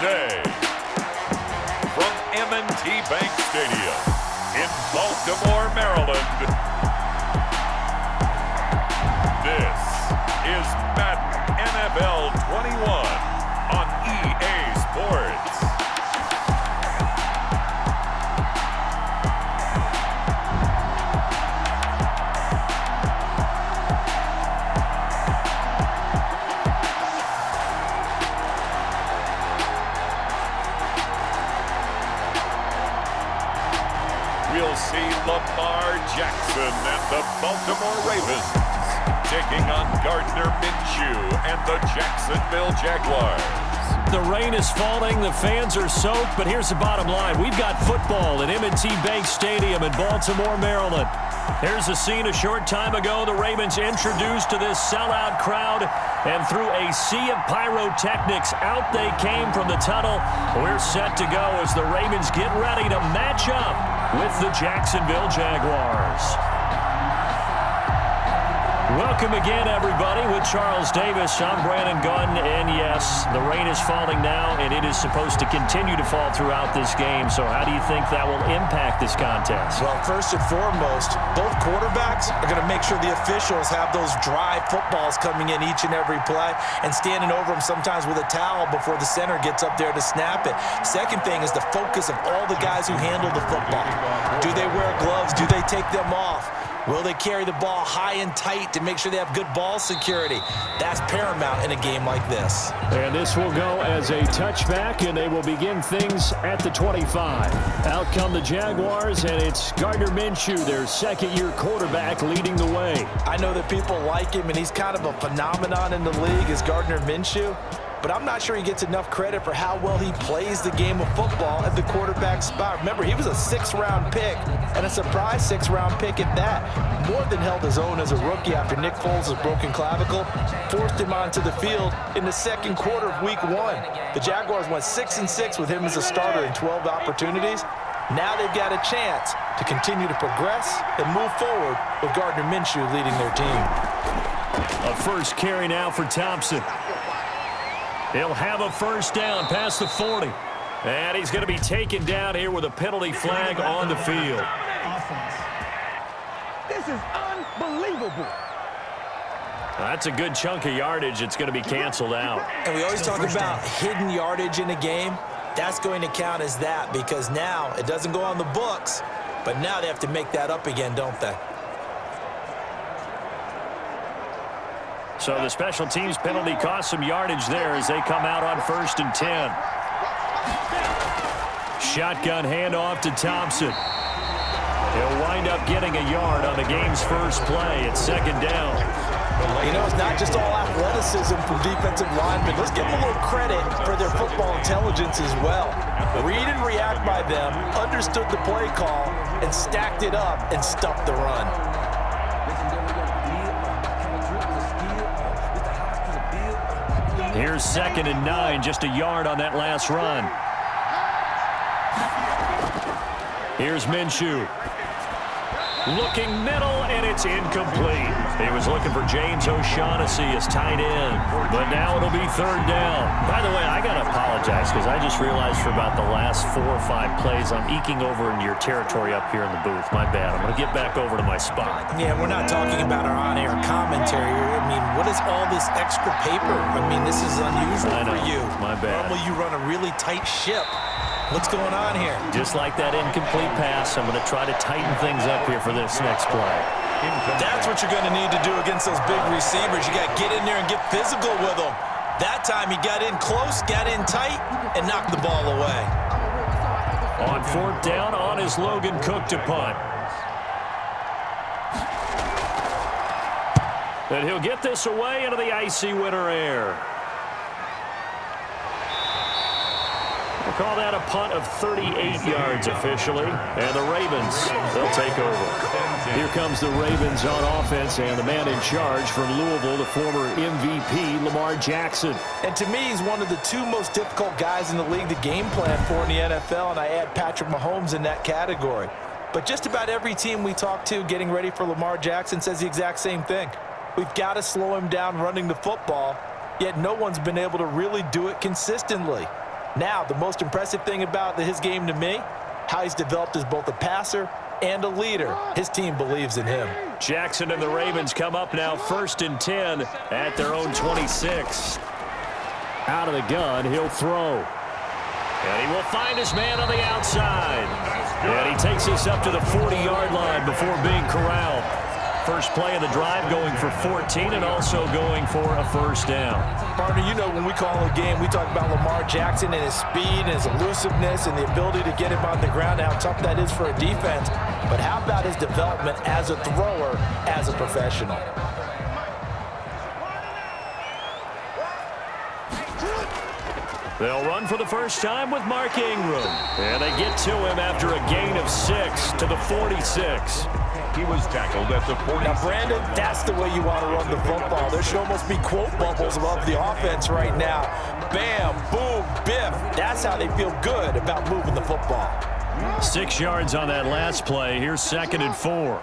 SSunday from M&T Bank Stadium in Baltimore, Maryland. This is Madden NFL 21 on EA Sports. We'll see Lamar Jackson and the Baltimore Ravens taking on Gardner Minshew and the Jacksonville Jaguars. The rain is falling, the fans are soaked, but here's the bottom line. We've got football at M&T Bank Stadium in Baltimore, Maryland. Here's a scene a short time ago. The Ravens introduced to this sellout crowd, and through a sea of pyrotechnics, out they came from the tunnel. We're set to go as the Ravens get ready to match up with the Jacksonville Jaguars. Welcome again, everybody, with Charles Davis. I'm Brandon Gunn, and yes, the rain is falling now, and it is supposed to continue to fall throughout this game. So how do you think that will impact this contest? Well, first and foremost, both quarterbacks are going to make sure the officials have those dry footballs coming in each and every play and standing over them sometimes with a towel before the center gets up there to snap it. Second thing is the focus of all the guys who handle the football. Do they wear gloves? Do they take them off? Will they carry the ball high and tight to make sure they have good ball security? That's paramount in a game like this. And this will go as a touchback, and they will begin things at the 25. Out come the Jaguars, and it's Gardner Minshew, their second-year quarterback, leading the way. I know that people like him, and he's kind of a phenomenon in the league as Gardner Minshew, but I'm not sure he gets enough credit for how well he plays the game of football at the quarterback spot. Remember, he was a sixth-round pick, and a surprise sixth-round pick at that. More than held his own as a rookie after Nick Foles' broken clavicle forced him onto the field in the second quarter of Week 1. The Jaguars went 6-6 with him as a starter in 12 opportunities. Now they've got a chance to continue to progress and move forward with Gardner Minshew leading their team. A first carry now for Thompson. He'll have a first down past the 40. And he's going to be taken down here with a penalty flag on the field. This is unbelievable. That's a good chunk of yardage. It's going to be canceled out. And we always talk about hidden yardage in a game. That's going to count as that because now it doesn't go on the books, but now they have to make that up again, don't they? So the special teams penalty cost some yardage there as they come out on 1st and 10. Shotgun handoff to Thompson. He'll wind up getting a yard on the game's first play. It's second down. You know, it's not just all athleticism from defensive linemen. Let's give them a little credit for their football intelligence as well. Read and react by them, understood the play call, and stacked it up and stuffed the run. Here's 2nd and 9, just a yard on that last run. Here's Minshew. Looking middle, and it's incomplete. He was looking for James O'Shaughnessy as tight end, but now it'll be 3rd down. By the way, I got to apologize because I just realized for about the last 4 or 5 plays, I'm eking over into your territory up here in the booth. My bad. I'm going to get back over to my spot. Yeah, we're not talking about our on-air commentary. I mean, what is all this extra paper? I mean, this is unusual for you. My bad. Normally you run a really tight ship. What's going on here? Just like that incomplete pass, I'm going to try to tighten things up here for this next play. That's what you're going to need to do against those big receivers. You got to get in there and get physical with them. That time he got in close, got in tight, and knocked the ball away. On 4th down, on is Logan Cook to punt. And he'll get this away into the icy winter air. We'll call that a punt of 38 yards officially. And the Ravens, they'll take over. Here comes the Ravens on offense, and the man in charge from Louisville, the former MVP, Lamar Jackson. And to me, he's one of the 2 most difficult guys in the league to game plan for in the NFL, and I add Patrick Mahomes in that category. But just about every team we talk to getting ready for Lamar Jackson says the exact same thing. We've got to slow him down running the football, yet no one's been able to really do it consistently. Now, the most impressive thing about his game to me, how he's developed as both a passer and a leader. His team believes in him. Jackson and the Ravens come up now 1st and 10 at their own 26. Out of the gun, he'll throw. And he will find his man on the outside. And he takes us up to the 40-yard line before being corralled. First play of the drive going for 14 and also going for a first down. Partner, you know when we call a game, we talk about Lamar Jackson and his speed and his elusiveness and the ability to get him on the ground and how tough that is for a defense. But how about his development as a thrower, as a professional? They'll run for the first time with Mark Ingram. And they get to him after a gain of 6 to the 46. He was tackled at the 46. Now, Brandon, that's the way you want to run the football. There should almost be quote bubbles above the offense right now. Bam, boom, biff. That's how they feel good about moving the football. 6 yards on that last play. Here's 2nd and 4.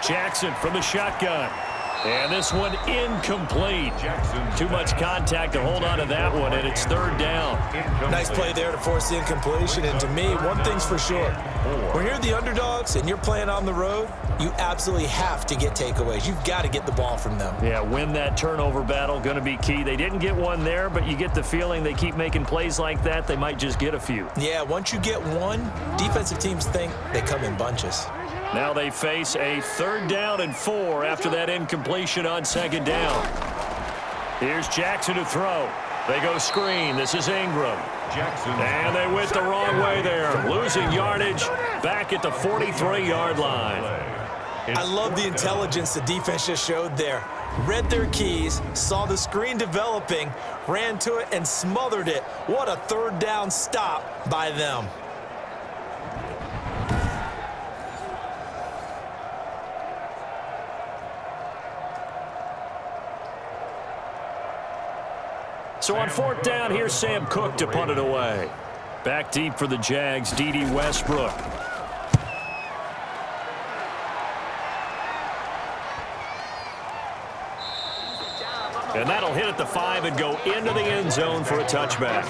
Jackson from the shotgun. And this one incomplete. Too much contact to hold on to that one, and it's 3rd down. Nice play there to force the incompletion. And to me, one thing's for sure. When you're the underdogs and you're playing on the road, you absolutely have to get takeaways. You've got to get the ball from them. Yeah, win that turnover battle, going to be key. They didn't get one there, but you get the feeling they keep making plays like that, they might just get a few. Yeah, once you get one, defensive teams think they come in bunches. Now they face a 3rd down and 4 after that incompletion on 2nd down. Here's Jackson to throw. They go screen. This is Ingram. And they went the wrong way there. Losing yardage back at the 43-yard line. I love the intelligence the defense just showed there. Read their keys, saw the screen developing, ran to it, and smothered it. What a 3rd down stop by them. So on 4th down, here's Sam Cook to punt it away. Back deep for the Jags, D.D. Westbrook. And that'll hit at the 5 and go into the end zone for a touchback.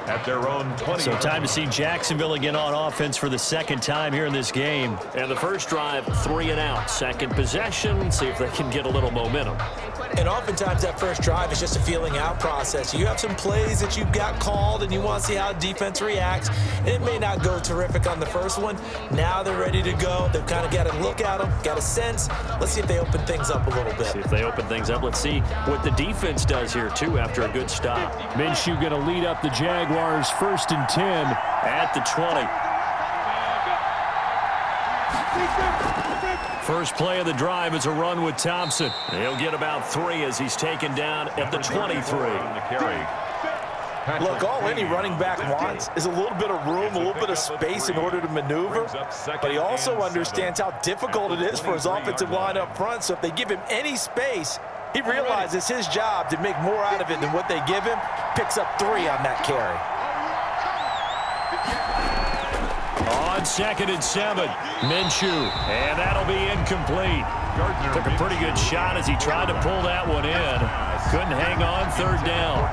At their own 20. So time to see Jacksonville again on offense for the 2nd time here in this game. And the first drive, 3 and out. 2nd possession, see if they can get a little momentum. And oftentimes that first drive is just a feeling out process. You have some plays that you've got called and you want to see how defense reacts. And it may not go terrific on the first one. Now they're ready to go. They've kind of got to look at them, got a sense. Let's see if they open things up a little bit. See if they open things up. Let's see what the defense does here, too, after a good stop. Minshew going to lead up the Jaguars 1st and 10 at the 20. First play of the drive is a run with Thompson. He'll get about 3 as he's taken down at the 23. Look, all any running back wants is a little bit of room, a little bit of space in order to maneuver. But he also understands how difficult it is for his offensive line up front. So if they give him any space, he realizes his job to make more out of it than what they give him. Picks up 3 on that carry. On 2nd and 7, Minshew, and that'll be incomplete. Took a pretty good shot as he tried to pull that one in. Couldn't hang on 3rd down.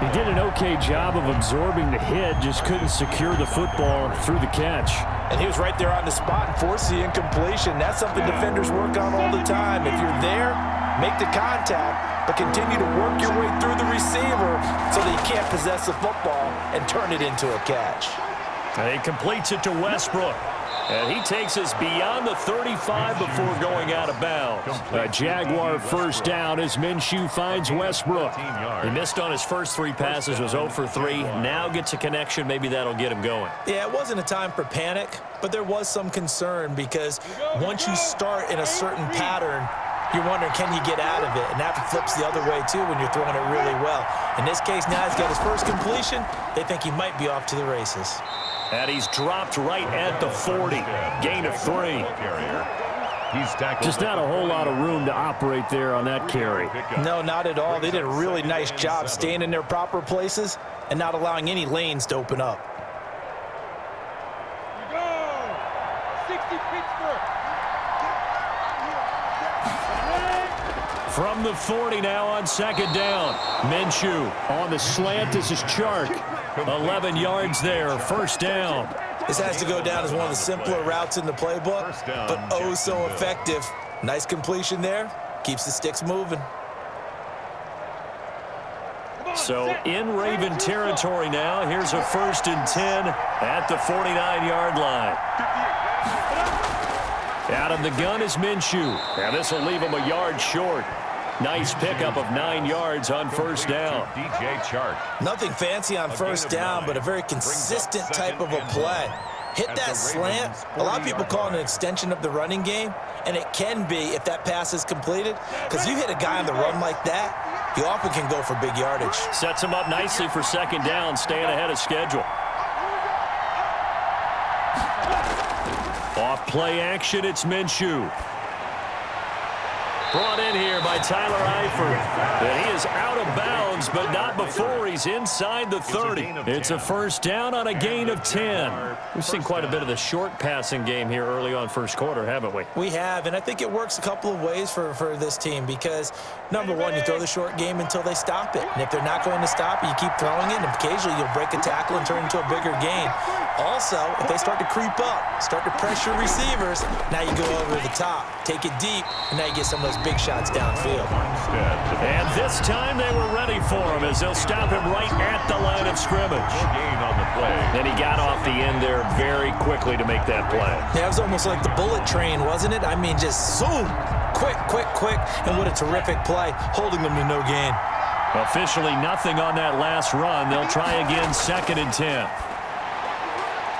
He did an okay job of absorbing the hit, just couldn't secure the football through the catch. And he was right there on the spot and forced the incompletion. That's something defenders work on all the time. If you're there, make the contact, but continue to work your way through the receiver so that you can't possess the football and turn it into a catch. And he completes it to Westbrook. And he takes us beyond the 35 before going out of bounds. A Jaguar first down as Minshew finds Westbrook. He missed on his first 3 passes, was 0 for 3. Now gets a connection. Maybe that'll get him going. Yeah, it wasn't a time for panic, but there was some concern because once you start in a certain pattern, you're wondering, can you get out of it? And that flips the other way, too, when you're throwing it really well. In this case, now he's got his first completion. They think he might be off to the races. And he's dropped right at the 40. Gain of 3. Just not a whole lot of room to operate there on that carry. No, not at all. They did a really nice job staying in their proper places and not allowing any lanes to open up. From the 40 now on second down. Minshew on the slant. This is Chark. 11 yards there. First down. This has to go down as one of the simpler routes in the playbook, but oh so effective. Nice completion there. Keeps the sticks moving. So in Raven territory now. Here's a 1st and 10 at the 49-yard line. Out of the gun is Minshew. Now this will leave him a yard short. Nice pickup of 9 yards on first down. DJ Chark. Nothing fancy on first down, but a very consistent type of a play. Hit that slant. A lot of people call it an extension of the running game, and it can be if that pass is completed, because you hit a guy on the run like that, he often can go for big yardage. Sets him up nicely for second down, staying ahead of schedule. Off play action, it's Minshew. Brought in here by Tyler Eifert. And he is out of bounds, but not before he's inside the 30. It's a first down on a gain of 10. We've seen quite a bit of the short passing game here early on first quarter, haven't we? We have, and I think it works a couple of ways for this team because, number one, you throw the short game until they stop it. And if they're not going to stop it, you keep throwing it, and occasionally you'll break a tackle and turn it into a bigger gain. Also, if they start to creep up, start to pressure receivers, now you go over the top, take it deep, and now you get some of those big shots downfield. And this time they were ready for him as they'll stop him right at the line of scrimmage. Gain on the play. And he got off the end there very quickly to make that play. Yeah, it was almost like the bullet train, wasn't it? I mean, just zoom, quick, quick, quick, and what a terrific play, holding them to no gain. Officially nothing on that last run. They'll try again, 2nd and 10.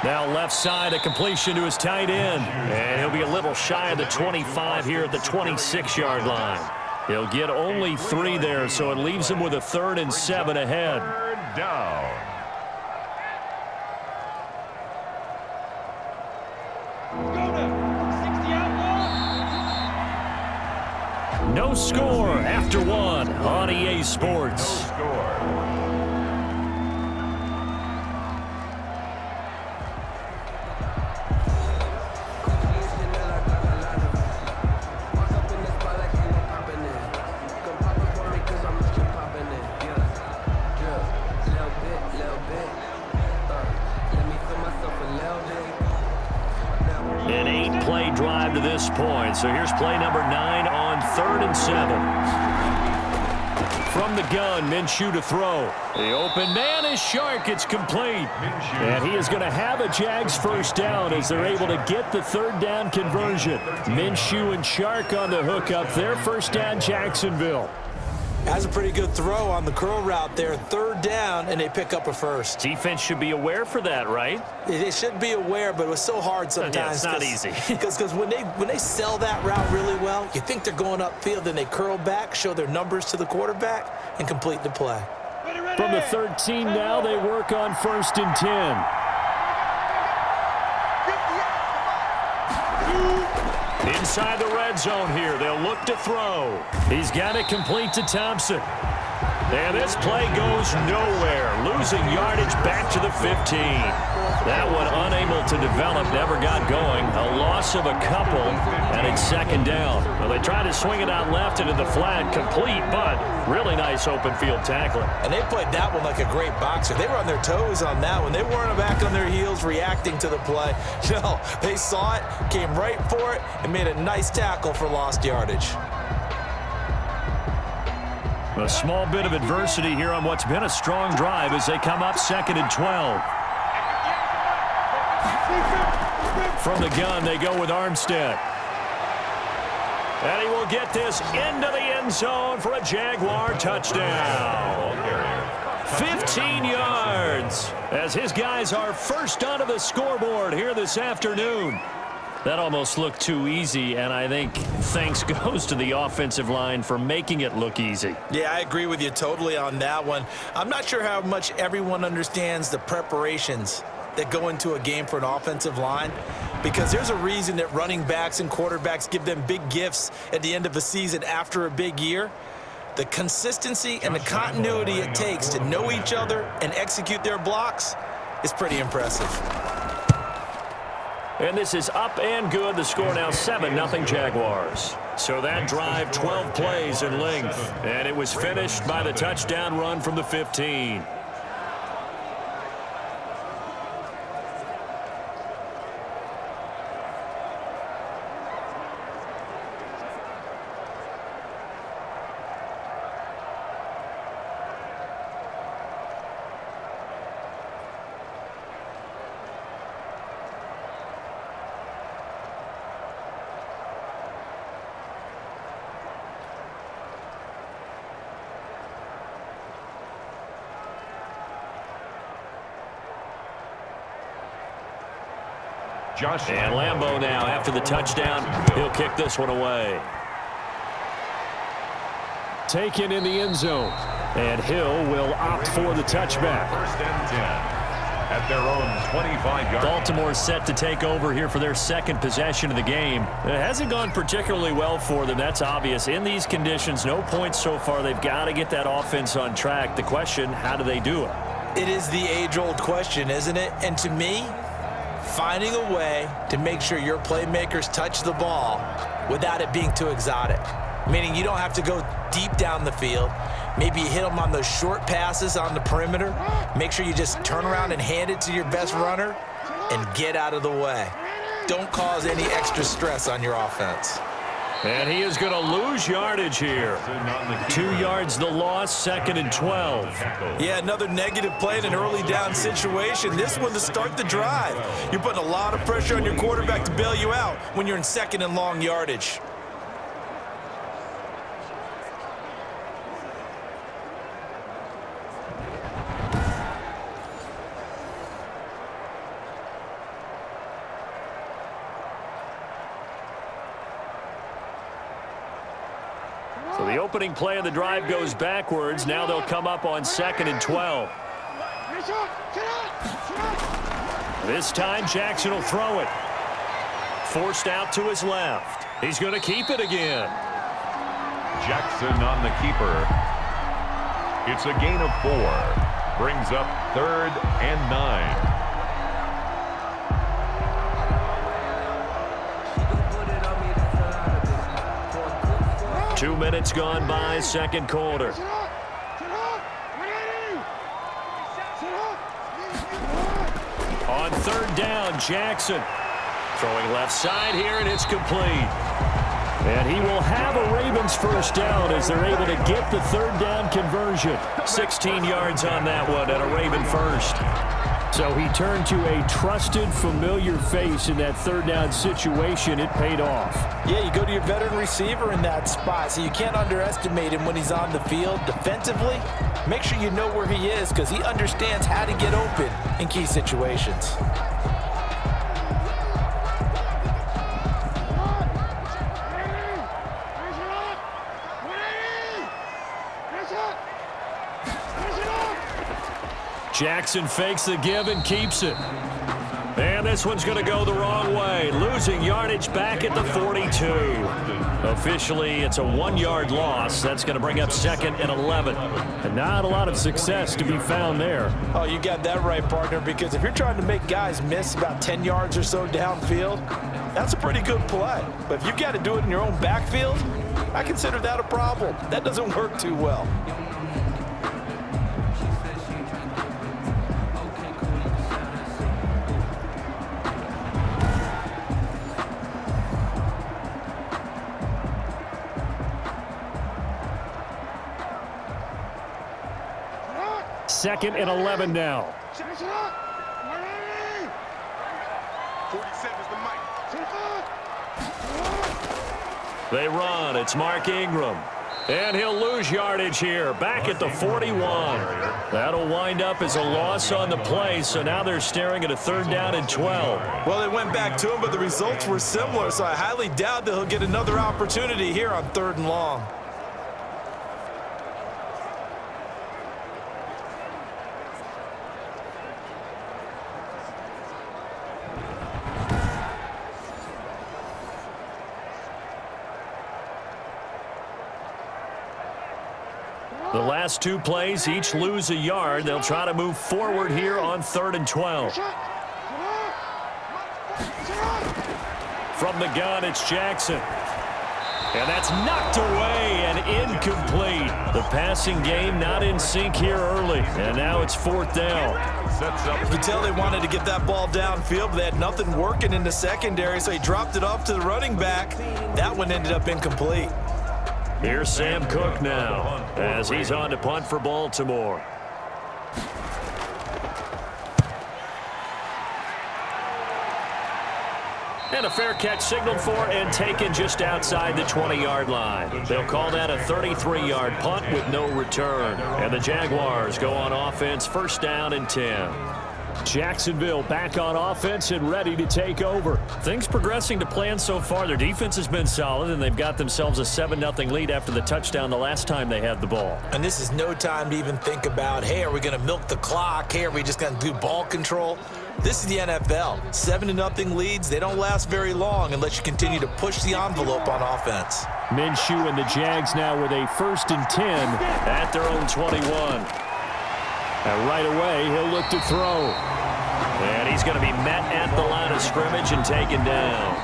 Now left side, a completion to his tight end. And he'll be a little shy of the 25 here at the 26-yard line. He'll get only 3 there, so it leaves him with a 3rd and 7 ahead. Third down. No score after 1 on EA Sports. Score. An 8-play drive to this point. So here's play number 9 on 3rd and 7. From the gun, Minshew to throw. The open man is Chark. It's complete. And he is going to have a Jags first down as they're able to get the 3rd down conversion. Minshew and Chark on the hook up there. First down, Jacksonville. Has a pretty good throw on the curl route there. 3rd down, and they pick up a first. Defense should be aware for that, right? They should be aware, but it was so hard sometimes. Yeah, it's not easy. Because when they sell that route really well, you think they're going upfield, then they curl back, show their numbers to the quarterback, and complete the play. From the 13 now, they work on 1st and 10. Inside the red zone here. They'll look to throw. He's got it complete to Thompson. And this play goes nowhere. Losing yardage back to the 15. That one unable to develop, never got going. A loss of a couple, and it's 2nd down. Well, they tried to swing it out left into the flat, complete, but really nice open field tackling. And they played that one like a great boxer. They were on their toes on that one. They weren't back on their heels reacting to the play. No, they saw it, came right for it, and made a nice tackle for lost yardage. A small bit of adversity here on what's been a strong drive as they come up 2nd and 12. From the gun, they go with Armstead. And he will get this into the end zone for a Jaguar touchdown. 15 yards as his guys are first onto the scoreboard here this afternoon. That almost looked too easy, and I think thanks goes to the offensive line for making it look easy. Yeah, I agree with you totally on that one. I'm not sure how much everyone understands the preparations that go into a game for an offensive line, because there's a reason that running backs and quarterbacks give them big gifts at the end of a season after a big year. The consistency and the continuity it takes to know each other and execute their blocks is pretty impressive. And this is up and good. The score now 7-0 Jaguars. So that drive, 12 plays in length. And it was finished by the touchdown run from the 15. And Lambeau now, after the touchdown, he'll kick this one away. Taken in the end zone. And Hill will opt for the touchback. First and 10 at their own 25-yard. Baltimore set to take over here for their second possession of the game. It hasn't gone particularly well for them. That's obvious. In these conditions, no points so far. They've got to get that offense on track. The question, how do they do it? It is the age-old question, isn't it? And to me, finding a way to make sure your playmakers touch the ball without it being too exotic. Meaning you don't have to go deep down the field. Maybe you hit them on those short passes on the perimeter. Make sure you just turn around and hand it to your best runner and get out of the way. Don't cause any extra stress on your offense. And he is going to lose yardage here. 2 yards the loss, 2nd and 12. Yeah, another negative play in an early down situation. This one to start the drive. You're putting a lot of pressure on your quarterback to bail you out when you're in 2nd and long yardage. So the opening play of the drive goes backwards. Now they'll come up on 2nd and 12. This time Jackson will throw it. Forced out to his left. He's going to keep it again. Jackson on the keeper. It's a gain of 4. Brings up 3rd and 9. 2 minutes gone by, second quarter. On 3rd down, Jackson. Throwing left side here, and it's complete. And he will have a Ravens first down as they're able to get the 3rd down conversion. 16 yards on that one and a Raven first. So he turned to a trusted, familiar face in that 3rd down situation. It paid off. Yeah, you go to your veteran receiver in that spot, so you can't underestimate him when he's on the field. Defensively, make sure you know where he is because he understands how to get open in key situations. Jackson fakes the give and keeps it. And this one's going to go the wrong way. Losing yardage back at the 42. Officially, it's a 1-yard loss. That's going to bring up 2nd and 11. And not a lot of success to be found there. Oh, you got that right, partner, because if you're trying to make guys miss about 10 yards or so downfield, that's a pretty good play. But if you got to do it in your own backfield, I consider that a problem. That doesn't work too well. Second and 11 now. 47's the mic. They run. It's Mark Ingram. And he'll lose yardage here. Back at the 41. That'll wind up as a loss on the play. So now they're staring at a 3rd down and 12. Well, they went back to him, but the results were similar. So I highly doubt that he'll get another opportunity here on 3rd and long. The last 2 plays each lose a yard. They'll try to move forward here on 3rd and 12. From the gun, it's Jackson. And that's knocked away and incomplete. The passing game not in sync here early. And now it's 4th down. You can tell they wanted to get that ball downfield, but they had nothing working in the secondary, so he dropped it off to the running back. That one ended up incomplete. Here's Sam Cook now as he's on to punt for Baltimore. And a fair catch signaled for and taken just outside the 20-yard line. They'll call that a 33-yard punt with no return. And the Jaguars go on offense, 1st down and 10. Jacksonville back on offense and ready to take over. Things progressing to plan so far. Their defense has been solid, and they've got themselves a 7-0 lead after the touchdown the last time they had the ball. And this is no time to even think about, hey, are we going to milk the clock? Hey, are we just going to do ball control? This is the NFL. 7-0 leads, they don't last very long unless you continue to push the envelope on offense. Minshew and the Jags now with a 1st and 10 at their own 21. And right away, he'll look to throw. And he's going to be met at the line of scrimmage and taken down.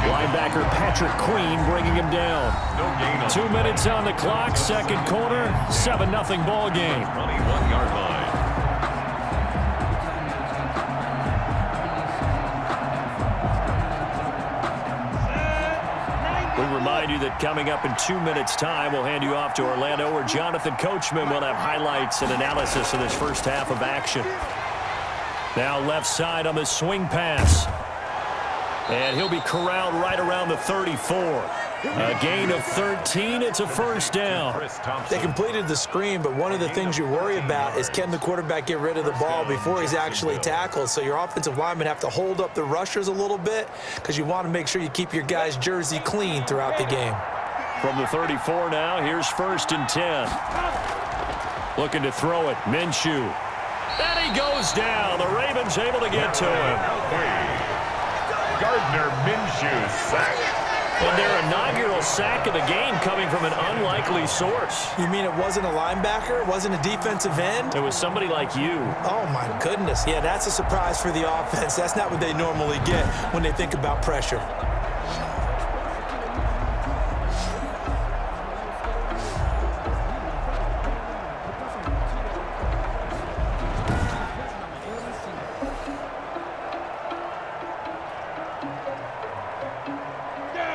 Linebacker Patrick Queen bringing him down. 2 minutes on the clock, 2nd quarter, 7-0 ball game. 21-yard line. We remind you that coming up in 2 minutes' time, we'll hand you off to Orlando, where Jonathan Coachman will have highlights and analysis of this first half of action. Now left side on the swing pass. And he'll be corralled right around the 34. A gain of 13. It's a 1st down. They completed the screen, but one of the things you worry about is can the quarterback get rid of the ball before he's actually tackled? So your offensive linemen have to hold up the rushers a little bit because you want to make sure you keep your guy's jersey clean throughout the game. From the 34 now, here's 1st and 10. Looking to throw it, Minshew. And he goes down. The Ravens able to get to him. Gardner Minshew sacked. And their inaugural sack of the game coming from an unlikely source. You mean it wasn't a linebacker? It wasn't a defensive end? It was somebody like you. Oh, my goodness. Yeah, that's a surprise for the offense. That's not what they normally get when they think about pressure.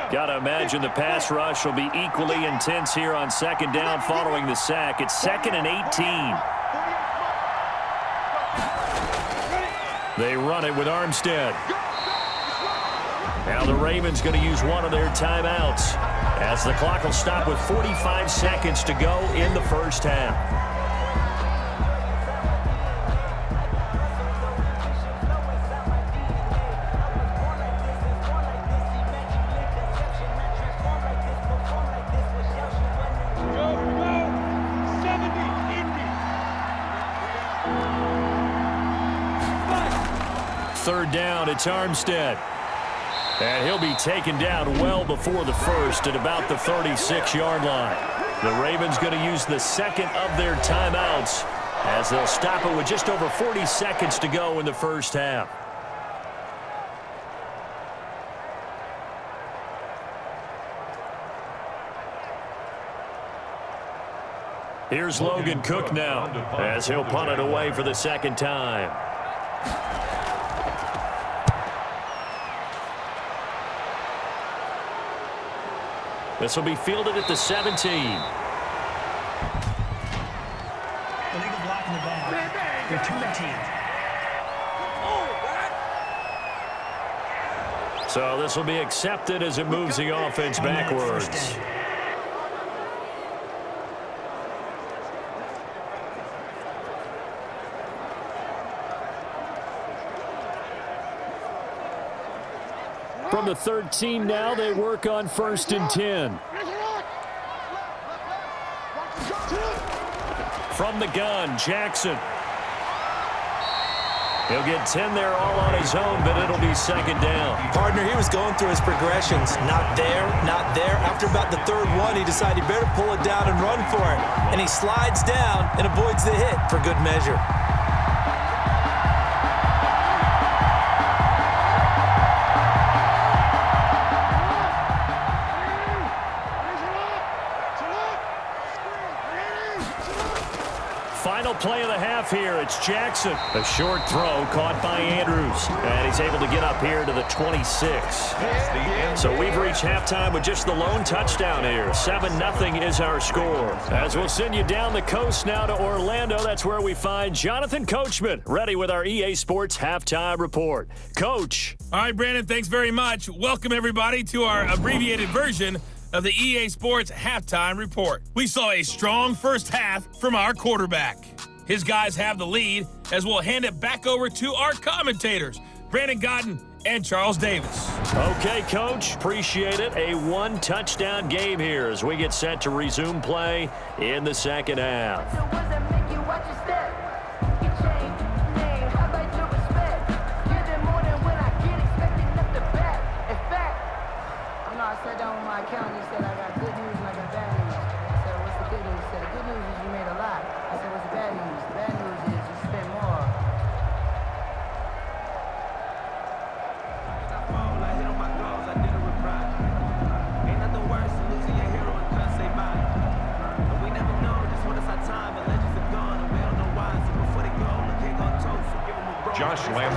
Got to imagine the pass rush will be equally intense here on 2nd down following the sack. It's 2nd and 18. They run it with Armstead. Now the Ravens going to use one of their timeouts as the clock will stop with 45 seconds to go in the first half. Third down, it's Armstead. And he'll be taken down well before the first at about the 36-yard line. The Ravens going to use the 2nd of their timeouts as they'll stop it with just over 40 seconds to go in the first half. Here's Logan Cook now as he'll punt it away for the 2nd time. This will be fielded at the 17. Illegal block in the back. Return team. So this will be accepted as it moves the offense backwards. From the 13 now, they work on 1st and 10. From the gun, Jackson. He'll get 10 there all on his own, but it'll be 2nd down. Partner, he was going through his progressions. Not there, not there. After about the 3rd one, he decided he better pull it down and run for it. And he slides down and avoids the hit for good measure. final play of the half here. It's Jackson. A short throw caught by Andrews. And he's able to get up here to the 26. So we've reached halftime with just the lone touchdown here. 7-0 is our score. As we'll send you down the coast now to Orlando, that's where we find Jonathan Coachman, ready with our EA Sports Halftime Report. Coach. All right, Brandon, thanks very much. Welcome, everybody, to our abbreviated version of the EA Sports Halftime Report. We saw a strong first half from our quarterback. His guys have the lead as we'll hand it back over to our commentators, Brandon Godden and Charles Davis. Okay, Coach, appreciate it. A one-touchdown game here as we get set to resume play in the second half.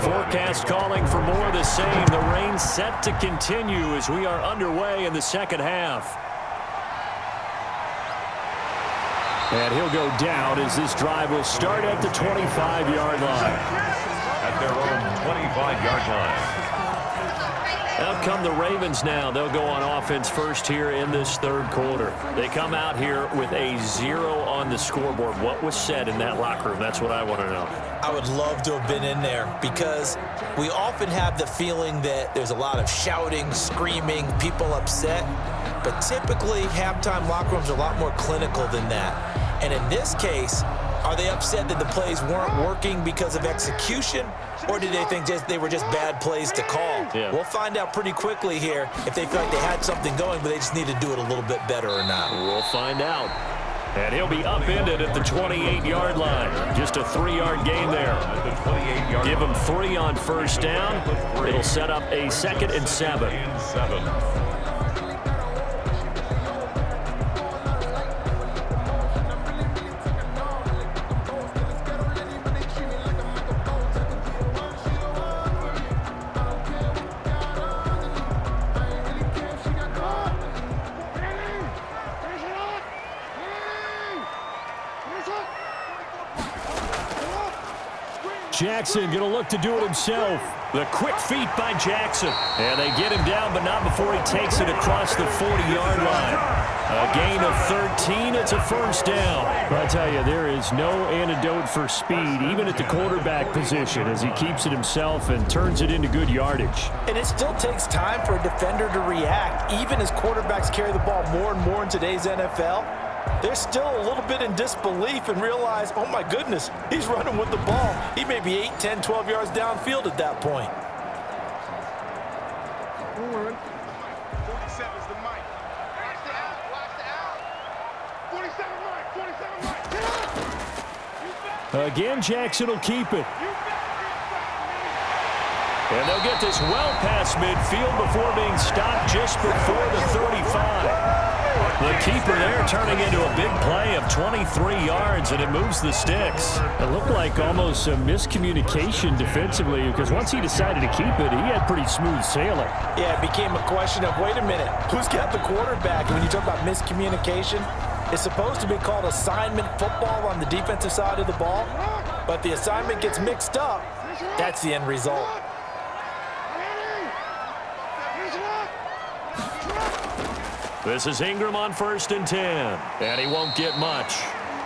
Forecast calling for more of the same. The rain set to continue as we are underway in the second half. And he'll go down as this drive will start at the 25-yard line. At their own 25-yard line. Out come the Ravens now. They'll go on offense first here in this third quarter. They come out here with a 0 on the scoreboard. What was said in that locker room? That's what I want to know. I would love to have been in there because we often have the feeling that there's a lot of shouting, screaming, people upset. But typically, halftime locker rooms are a lot more clinical than that. And in this case, are they upset that the plays weren't working because of execution, or did they think they were just bad plays to call? Yeah. We'll find out pretty quickly here if they feel like they had something going, but they just need to do it a little bit better or not. We'll find out. And he'll be upended at the 28-yard line. Just a 3-yard gain there. Give him 3 on first down. It'll set up a 2nd and 7. Jackson going to look to do it himself. The quick feet by Jackson. And they get him down, but not before he takes it across the 40-yard line. A gain of 13. It's a first down. I tell you, there is no antidote for speed, even at the quarterback position, as he keeps it himself and turns it into good yardage. And it still takes time for a defender to react, even as quarterbacks carry the ball more and more in today's NFL. They're still a little bit in disbelief and realize, oh my goodness, he's running with the ball. He may be 8, 10, 12 yards downfield at that point. 47's the mic. Watch the out, watch the out. 47 mic, Again, Jackson will keep it. And they'll get this well past midfield before being stopped just before the 35. The keeper there turning into a big play of 23 yards, and it moves the sticks. It looked like almost a miscommunication defensively because once he decided to keep it, he had pretty smooth sailing. Yeah, it became a question of, wait a minute, who's got the quarterback? And when you talk about miscommunication, it's supposed to be called assignment football on the defensive side of the ball, but the assignment gets mixed up. That's the end result. This is Ingram on 1st and 10. And he won't get much.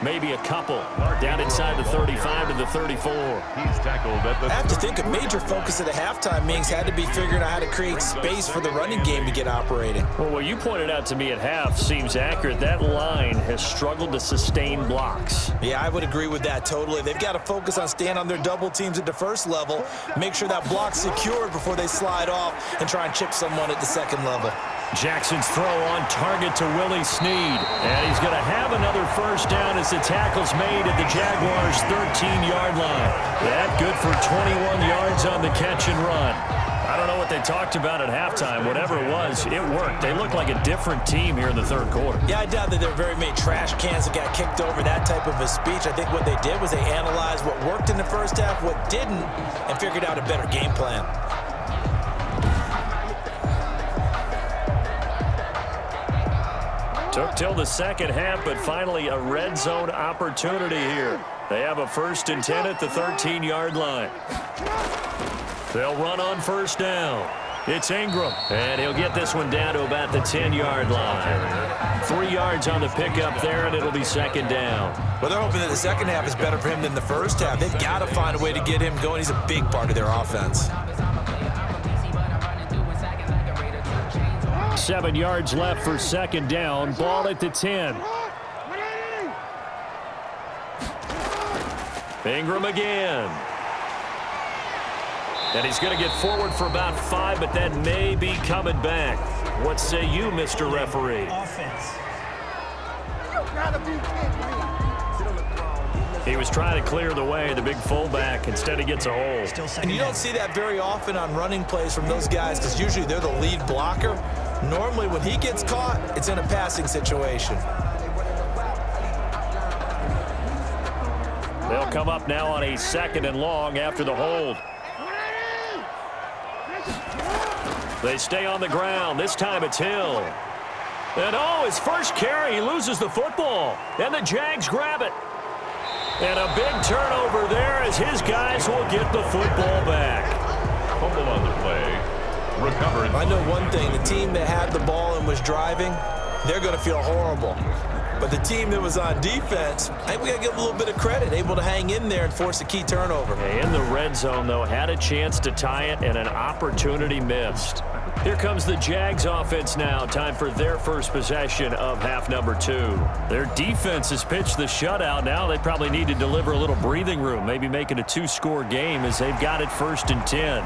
Maybe a couple. Down inside the 35 to the 34. He's tackled at the... I have to think a major focus of the halftime meetings had to be figuring out how to create space for the running game to get operating. Well, what you pointed out to me at half seems accurate. That line has struggled to sustain blocks. Yeah, I would agree with that totally. They've got to focus on staying on their double teams at the first level, make sure that block's secured before they slide off and try and chip someone at the second level. Jackson's throw on target to Willie Snead. And he's going to have another first down as the tackle's made at the Jaguars' 13-yard line. That good for 21 yards on the catch and run. I don't don't know what they talked about at halftime. Whatever it was, it worked. They looked like a different team here in the third quarter. Yeah, I doubt that there were very many trash cans that got kicked over, that type of a speech. I think what they did was they analyzed what worked in the first half, what didn't, and figured out a better game plan. Took till the second half, but finally a red zone opportunity here. They have a 1st and 10 at the 13-yard line. They'll run on first down. It's Ingram, and he'll get this one down to about the 10-yard line. 3 yards on the pickup there, and it'll be second down. Well, they're hoping that the second half is better for him than the first half. They've got to find a way to get him going. He's a big part of their offense. 7 yards left for second down. Ball at the 10. Ingram again. And he's going to get forward for about 5, but that may be coming back. What say you, Mr. Referee? Offense. He was trying to clear the way, the big fullback. Instead, he gets a hold. Still And second you down. don't see that very often on running plays from those guys because usually they're the lead blocker. Normally, when he gets caught, it's in a passing situation. They'll come up now on a 2nd and long after the hold. They stay on the ground. This time it's Hill. And oh, his first carry, he loses the football. And the Jags grab it. And a big turnover there as his guys will get the football back. Fumble on the play. Recovered. I know one thing. The team that had the ball and was driving, they're going to feel horrible. But the team that was on defense, I think we got to give them a little bit of credit, able to hang in there and force a key turnover. In the red zone, though, had a chance to tie it and an opportunity missed. Here comes the Jags offense now. Time for their first possession of half number 2. Their defense has pitched the shutout. Now they probably need to deliver a little breathing room, maybe make it a 2-score game as they've got it 1st and 10.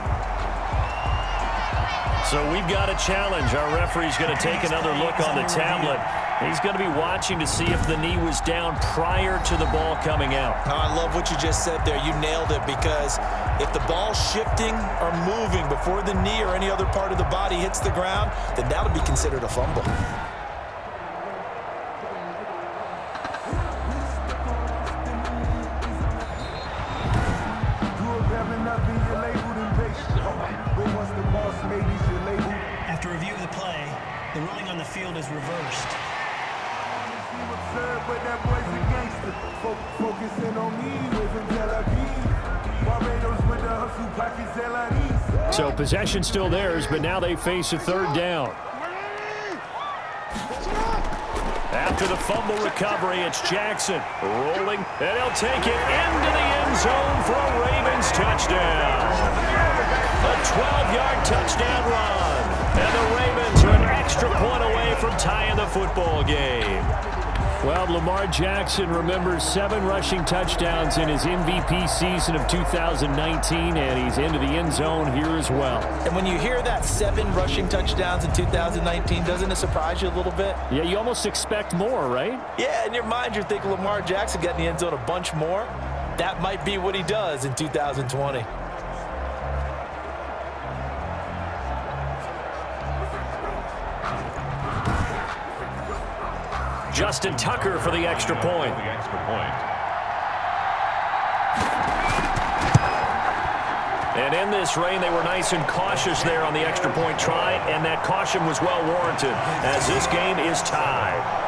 So we've got a challenge. Our referee's going to take another look on the tablet. He's going to be watching to see if the knee was down prior to the ball coming out. Oh, I love what you just said there. You nailed it, because if the ball's shifting or moving before the knee or any other part of the body hits the ground, then that'll be considered a fumble. After review of the play, the ruling on the field is reversed. So possession still theirs, but now they face a 3rd down. After the fumble recovery, it's Jackson rolling, and he'll take it into the end zone for a Ravens touchdown. A 12-yard touchdown run, and the Ravens are an extra point away from tying the football game. Well, Lamar Jackson remembers 7 rushing touchdowns in his MVP season of 2019, and he's into the end zone here as well. And when you hear that 7 rushing touchdowns in 2019, doesn't it surprise you a little bit? Yeah, you almost expect more, right? Yeah, in your mind, you're thinking Lamar Jackson got in the end zone a bunch more. That might be what he does in 2020. Justin Tucker for the extra point. And in this rain, they were nice and cautious there on the extra point try, and that caution was well warranted as this game is tied.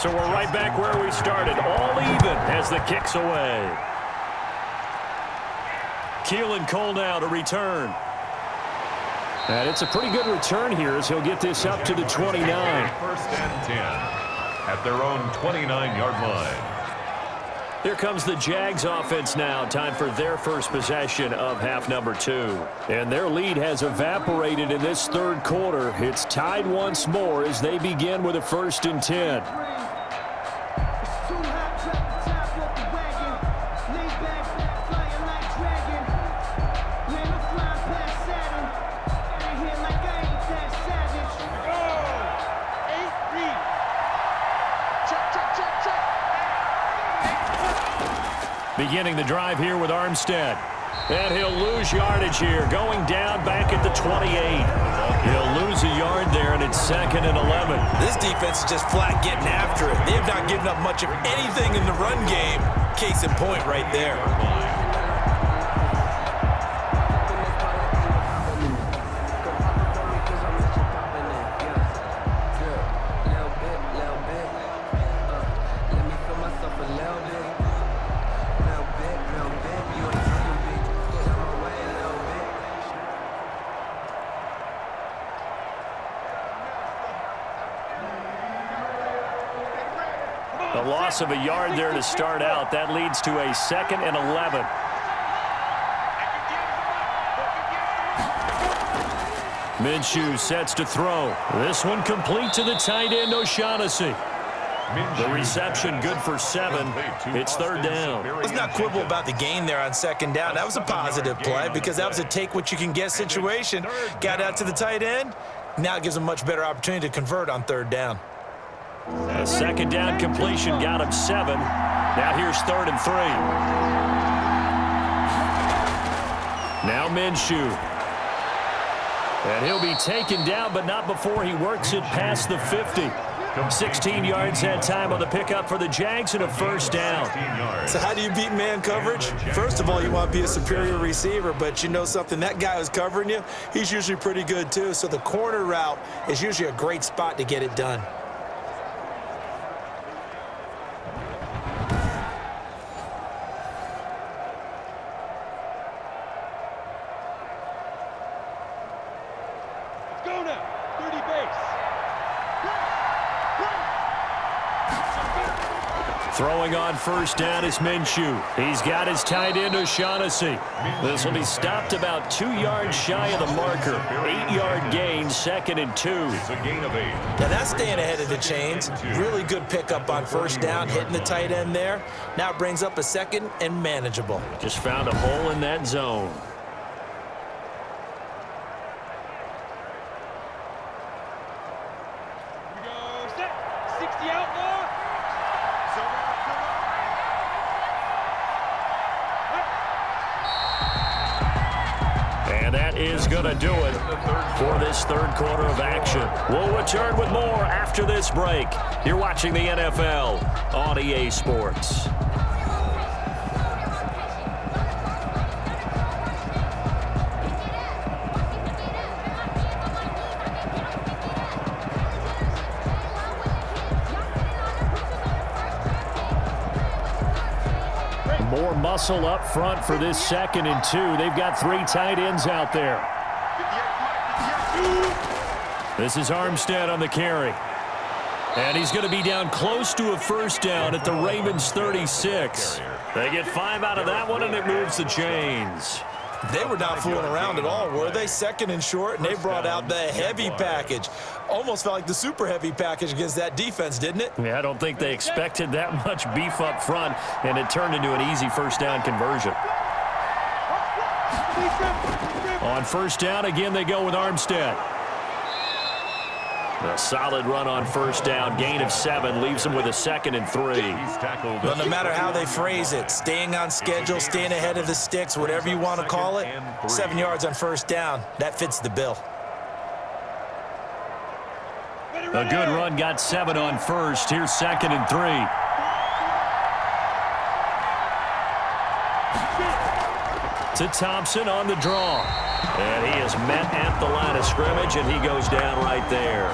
So we're right back where we started, all even as the kick's away. Keelan Cole now to return. And it's a pretty good return here as he'll get this up to the 29. 1st and 10 at their own 29-yard line. Here comes the Jags offense now. Time for their first possession of half number 2. And their lead has evaporated in this third quarter. It's tied once more as they begin with a 1st and 10. Beginning the drive here with Armstead. And he'll lose yardage here, going down back at the 28. He'll lose a yard there, and it's 2nd and 11. This defense is just flat getting after it. They have not given up much of anything in the run game. Case in point right there. A loss of a yard there to start out. That leads to a 2nd and 11. Minshew sets to throw. This one complete to the tight end, O'Shaughnessy. The reception good for 7. It's 3rd down. Let's not quibble about the gain there on 2nd down. That was a positive play because that was a take-what-you-can-get situation. Got out to the tight end. Now it gives them a much better opportunity to convert on 3rd down. A 2nd down completion got him 7. Now here's 3rd and 3. Now Minshew. And he'll be taken down, but not before he works it past the 50. 16 yards that time on the pickup for the Jags and a 1st down. So how do you beat man coverage? First of all, you want to be a superior receiver, but you know something, that guy who's covering you, he's usually pretty good too. So the corner route is usually a great spot to get it done. Throwing on 1st down is Minshew. He's got his tight end, O'Shaughnessy. This will be stopped about 2 yards shy of the marker. 8-yard gain, 2nd and 2. It's a gain of 8. Now that's staying ahead of the chains. Really good pickup on 1st down, hitting the tight end there. Now it brings up a 2nd and manageable. Just found a hole in that zone. Is going to do it for this 3rd quarter of action. We'll return with more after this break. You're watching the NFL on EA Sports. More muscle up front for this 2nd and 2. They've got 3 tight ends out there. This is Armstead on the carry. And he's going to be down close to a 1st down at the Ravens 36. They get 5 out of that one, and it moves the chains. They were not fooling around at all, were they? 2nd and short, and they brought out the heavy package. Almost felt like the super heavy package against that defense, didn't it? Yeah, I don't think they expected that much beef up front, and it turned into an easy 1st down conversion. On 1st down, again, they go with Armstead. A solid run on 1st down, gain of 7, leaves them with a 2nd and 3. Well, no matter how they phrase it, staying on schedule, staying ahead of the sticks, whatever you want to call it, 7 yards on 1st down, that fits the bill. A good run, got 7 on 1st. Here's 2nd and 3. To Thompson on the draw. And he is met at the line of scrimmage, and he goes down right there.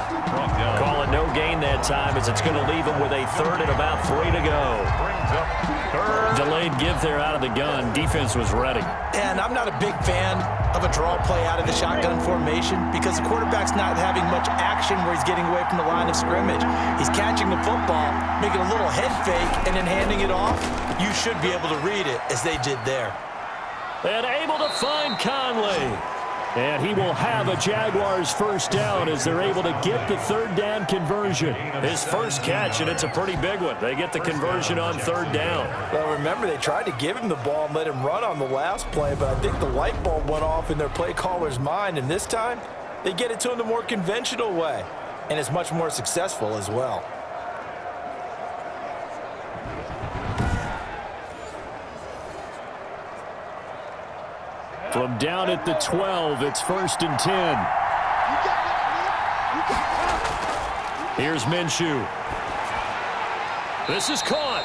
Call it no gain that that time, as it's going to leave him with a third and about 3 to go. Brings up third. Delayed give there out of the gun. Defense was ready. And I'm not a big fan of a draw play out of the shotgun formation because the quarterback's not having much action where he's getting away from the line of scrimmage. He's catching the football, making a little head fake, and then handing it off. You should be able to read it as they did there. And able to find Conley. And he will have a Jaguars first down as they're able to get the third down conversion. His first catch, and it's a pretty big one. They get the conversion on third down. Well, remember, they tried to give him the ball and let him run on the last play, but I think the light bulb went off in their play caller's mind, and this time they get it to him the more conventional way, and it's much more successful as well. From down at the 12, it's 1st and 10. Here's Minshew. This is caught.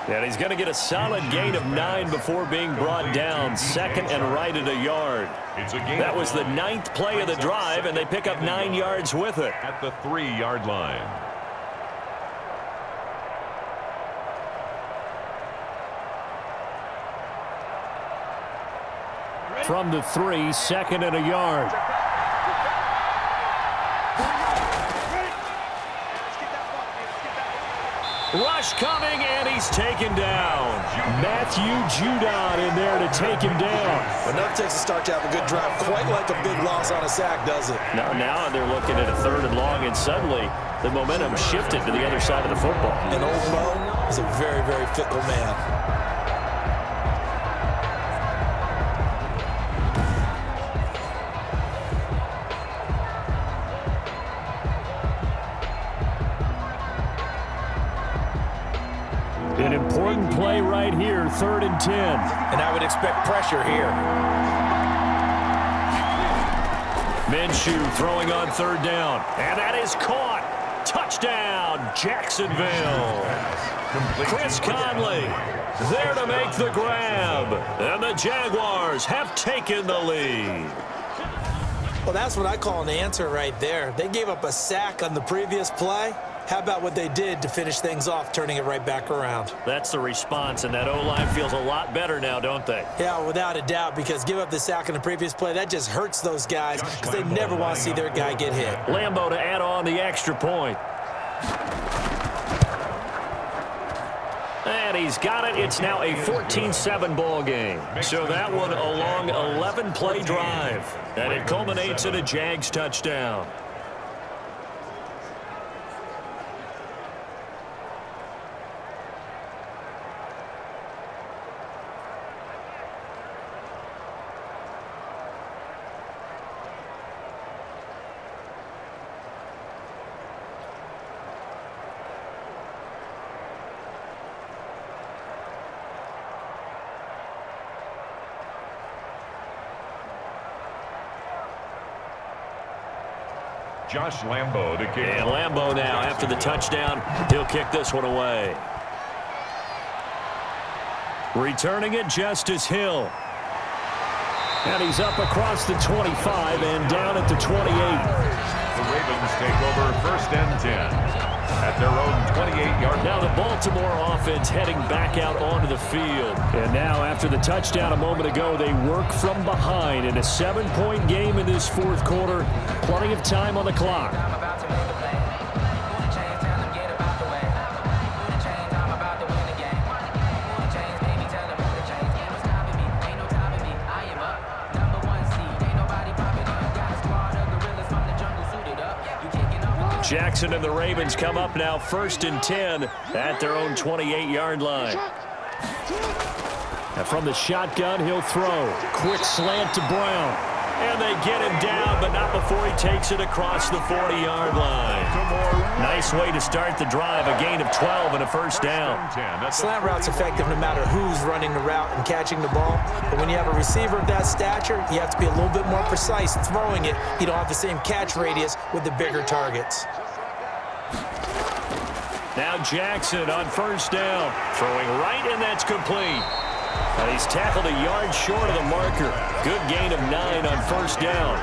And he's going to get a solid gain of 9 before being brought down. 2nd and right at a yard. That was the 9th play of the drive, and they pick up 9 yards with it. At the 3-yard line. From the 3, 2nd and a yard. Rush coming, and he's taken down. Matthew Judon in there to take him down. Enough takes a start to have a good drive, quite like a big loss on a sack, does it? Now they're looking at a 3rd and long, and suddenly the momentum shifted to the other side of the football. And old Mo is a very, very fickle man. An important play right here, 3rd and 10. And I would expect pressure here. Minshew throwing on 3rd down. And that is caught. Touchdown, Jacksonville. Chris Conley there to make the grab. And the Jaguars have taken the lead. Well, that's what I call an answer right there. They gave up a sack on the previous play. How about what they did to finish things off, turning it right back around? That's the response, and that O-line feels a lot better now, don't they? Yeah, without a doubt, because give up the sack in the previous play, that just hurts those guys because they never want to see their guy get hit. Lambeau to add on the extra point. And he's got it. It's now a 14-7 ball game. So that one a long 11-play drive. And it culminates in a Jags touchdown. Josh Lambeau to kick. And Lambeau now, after the touchdown, he'll kick this one away. Returning it, Justice Hill. And he's up across the 25 and down at the 28. The Ravens take over 1st and 10 at their own 28-yard line. Now the Baltimore offense heading back out onto the field. And now after the touchdown a moment ago, they work from behind in a 7-point game in this 4th quarter. Plenty of time on the clock. Jackson and the Ravens come up now 1st and 10 at their own 28-yard line. Now from the shotgun, he'll throw. Quick slant to Brown. And they get him down, but not before he takes it across the 40-yard line. Nice way to start the drive, a gain of 12 and a first down. Slant route's effective no matter who's running the route and catching the ball. But when you have a receiver of that stature, you have to be a little bit more precise throwing it. You don't have the same catch radius with the bigger targets. Now Jackson on 1st down. Throwing right, and that's complete. And he's tackled a yard short of the marker. Good gain of 9 on 1st down.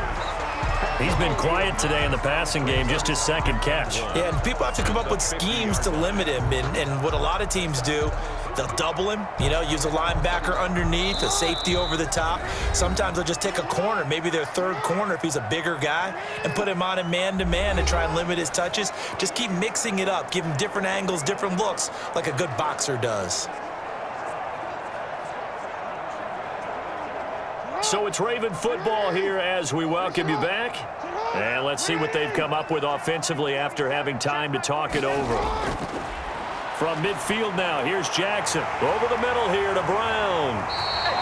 He's been quiet today in the passing game, just his second catch. Yeah, and people have to come up with schemes to limit him. And what a lot of teams do, they'll double him, use a linebacker underneath, a safety over the top. Sometimes they'll just take a corner, maybe their third corner if he's a bigger guy, and put him on a man-to-man and try and limit his touches. Just keep mixing it up, give him different angles, different looks, like a good boxer does. So it's Raven football here as we welcome you back. And let's see what they've come up with offensively after having time to talk it over. From midfield now, here's Jackson. Over the middle here to Brown.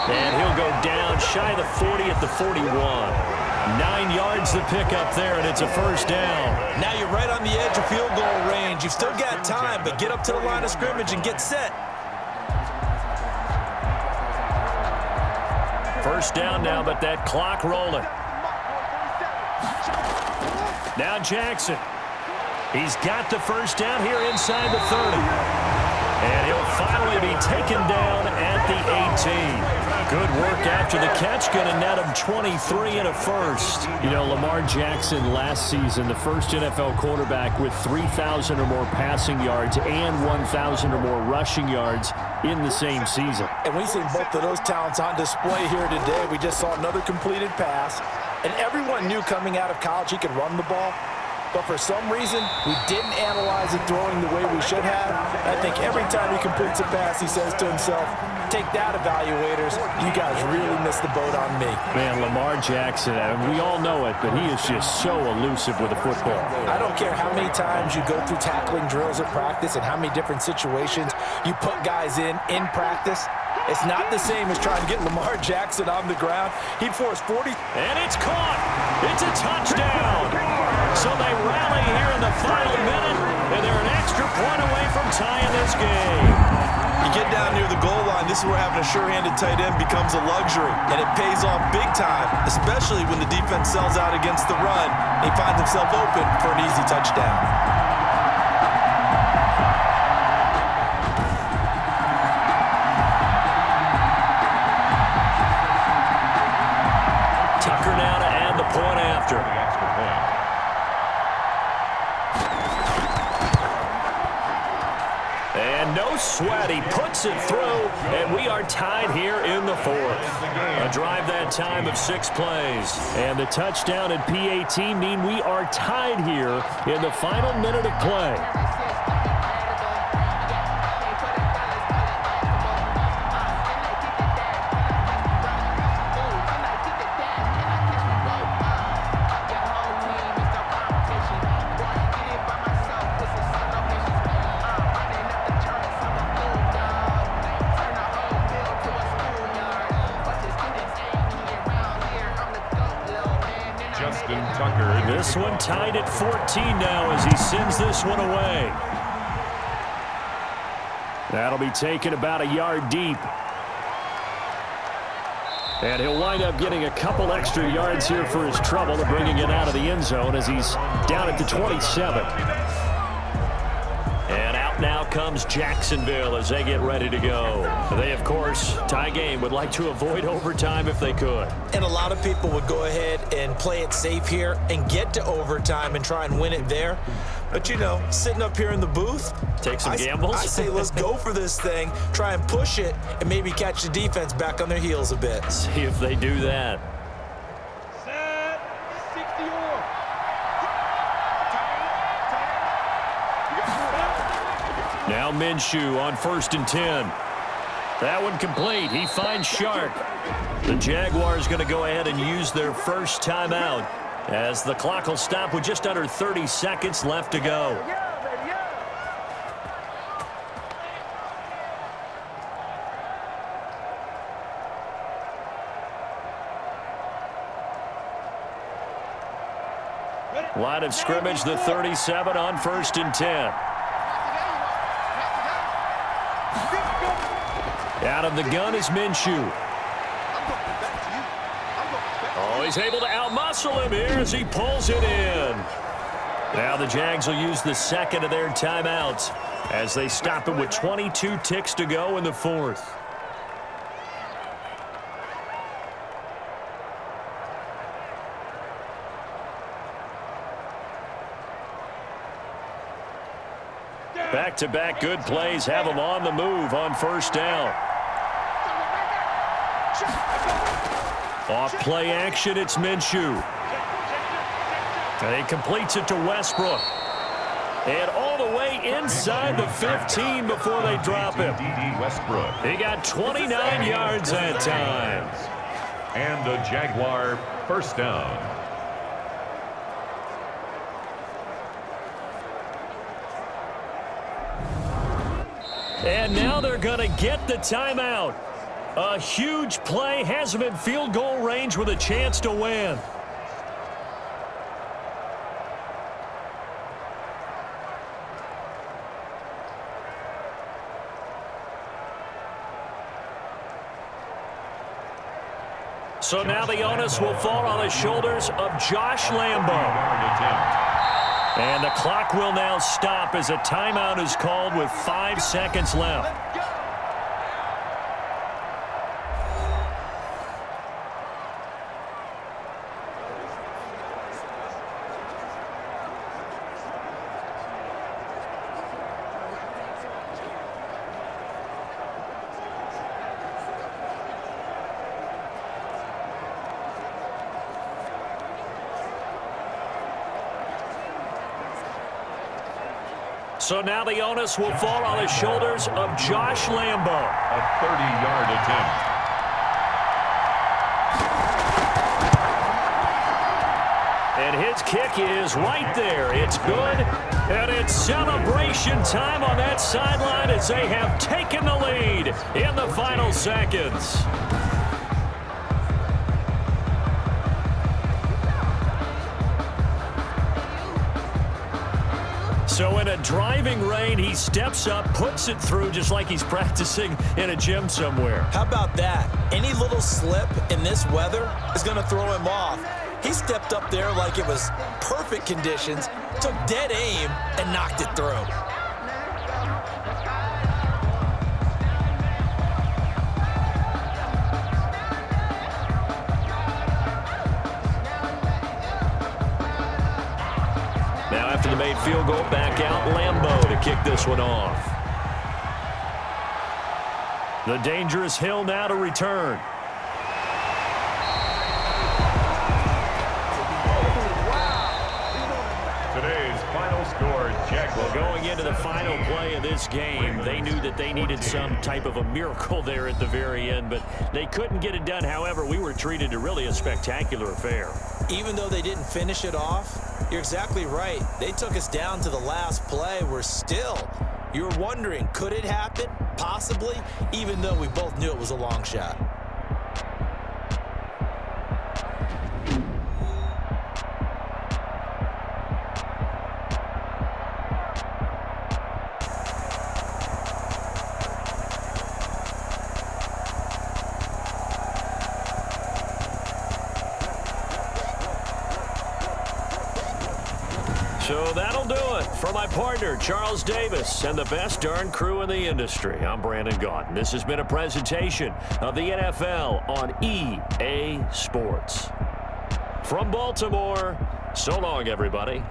And he'll go down shy of the 40 at the 41. 9 yards to pick up there, and it's a first down. Now you're right on the edge of field goal range. You've still got time, but get up to the line of scrimmage and get set. First down now, but that clock rolling. Now Jackson. He's got the first down here inside the 30. And he'll finally be taken down at the 18. Good work after the catch. Going to net him 23 and a first. Lamar Jackson last season, the first NFL quarterback with 3,000 or more passing yards and 1,000 or more rushing yards in the same season. And we've seen both of those talents on display here today. We just saw another completed pass. And everyone knew coming out of college he could run the ball. But for some reason, we didn't analyze it throwing the way we should have. I think every time he completes a pass, he says to himself, take that, evaluators. You guys really missed the boat on me. Man, Lamar Jackson, we all know it, but he is just so elusive with the football. I don't care how many times you go through tackling drills at practice and how many different situations you put guys in practice. It's not the same as trying to get Lamar Jackson on the ground. He'd force 40. And it's caught. It's a touchdown. So they rally here in the final minute, and they're an extra point away from tying this game. You get down near the goal line, this is where having a sure-handed tight end becomes a luxury, and it pays off big time, especially when the defense sells out against the run, and he finds himself open for an easy touchdown. Point after. And no sweat, he puts it through, and we are tied here in the fourth. A drive that time of 6 plays. And the touchdown and PAT mean we are tied here in the final minute of play. This one tied at 14 now as he sends this one away. That'll be taken about a yard deep. And he'll wind up getting a couple extra yards here for his trouble of bringing it out of the end zone as he's down at the 27. And out now comes Jacksonville as they get ready to go. They, of course, tie game, would like to avoid overtime if they could. And a lot of people would go ahead and play it safe here and get to overtime and try and win it there. But, sitting up here in the booth, take some gambles. I say let's go for this thing, try and push it, and maybe catch the defense back on their heels a bit. See if they do that. Set 60-yard. Now Minshew on 1st and 10. That one complete. He finds Sharp. The Jaguars going to go ahead and use their first timeout as the clock will stop with just under 30 seconds left to go. Line of scrimmage, the 37 on 1st and 10. Out of the gun is Minshew. Oh, he's able to outmuscle him here as he pulls it in. Now the Jags will use the second of their timeouts as they stop him with 22 ticks to go in the fourth. Back-to-back good plays have them on the move on first down. Off play action, it's Minshew. And he completes it to Westbrook. And all the way inside the 15 before they drop him. Westbrook. He got 29 yards that time. And the Jaguar first down. And now they're going to get the timeout. A huge play has them in field goal range with a chance to win. So now the onus will fall on the shoulders of Josh Lambo. And the clock will now stop as a timeout is called with 5 seconds left. So now the onus will fall on the shoulders of Josh Lambo. A 30-yard attempt. And his kick is right there. It's good. And it's celebration time on that sideline as they have taken the lead in the final seconds. So in a driving rain, he steps up, puts it through just like he's practicing in a gym somewhere. How about that? Any little slip in this weather is going to throw him off. He stepped up there like it was perfect conditions, took dead aim, and knocked it through. Now after the made field goal, back out Lambo to kick this one off. The dangerous Hill now to return. Today's final score, Jacksonville. Well, going into the final play of this game, they knew that they needed some type of a miracle there at the very end, but they couldn't get it done. However, we were treated to really a spectacular affair. Even though they didn't finish it off, you're exactly right. They took us down to the last play. We're still, you're wondering, could it happen? Possibly, even though we both knew it was a long shot. So that'll do it for my partner, Charles Davis, and the best darn crew in the industry. I'm Brandon Gaudin. This has been a presentation of the NFL on EA Sports. From Baltimore, so long, everybody.